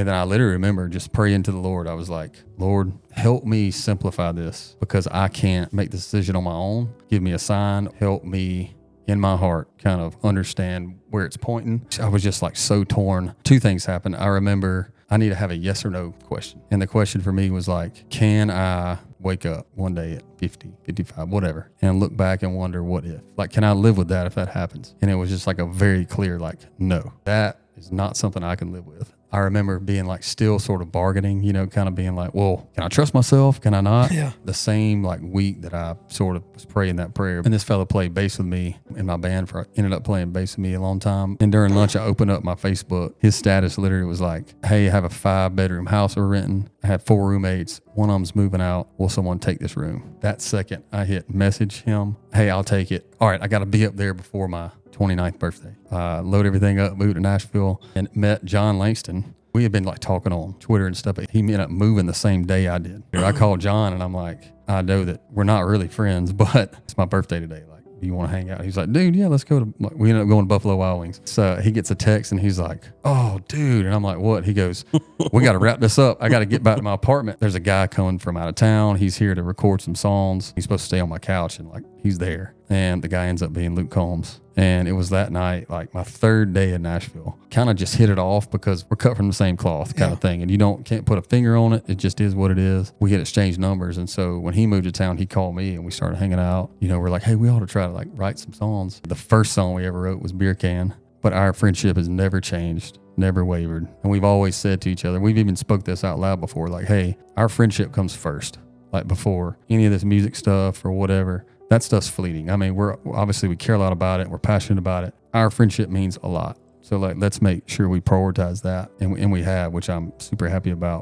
And then I literally remember just praying to the Lord. I was like, Lord, help me simplify this because I can't make the decision on my own. Give me a sign. Help me in my heart kind of understand where it's pointing. I was just like so torn. Two things happened. I remember I need to have a yes or no question. And the question for me was like, can I wake up one day at 50, 55, whatever, and look back and wonder what if? Like, can I live with that if that happens? And it was just like a very clear, like, no, that is not something I can live with. I remember being like still sort of bargaining, you know, kind of being like, well, can I trust myself? Can I not? Yeah. The same like week that I sort of was praying that prayer. And this fella played bass with me in my band ended up playing bass with me a long time. And during lunch, I opened up my Facebook. His status literally was like, hey, I have a 5-bedroom house we're renting. I have 4 roommates. One of them's moving out. Will someone take this room? That second I hit message him, hey, I'll take it. All right, I got to be up there before my 29th birthday. Load everything up, moved to Nashville, and met John Langston. We had been like talking on Twitter and stuff, but he ended up moving the same day I did. I called John and I'm like, I know that we're not really friends, but it's my birthday today. Like, do you want to hang out? He's like, dude, yeah, let's go to, we ended up going to Buffalo Wild Wings. So he gets a text and he's like, oh, dude. And I'm like, what? He goes, we got to wrap this up. I got to get back to my apartment. There's a guy coming from out of town. He's here to record some songs. He's supposed to stay on my couch and like, he's there. And the guy ends up being Luke Combs. And it was that night, like my 3rd day in Nashville, kind of just hit it off because we're cut from the same cloth kind of thing. And you can't put a finger on it. It just is what it is. We had exchanged numbers. And so when he moved to town, he called me and we started hanging out. You know, we're like, hey, we ought to try to like write some songs. The first song we ever wrote was Beer Can, but our friendship has never changed, never wavered. And we've always said to each other, we've even spoke this out loud before, like, hey, our friendship comes first, like before any of this music stuff or whatever. That stuff's fleeting. I mean, we care a lot about it. We're passionate about it. Our friendship means a lot. So like, let's make sure we prioritize that. And we have, which I'm super happy about.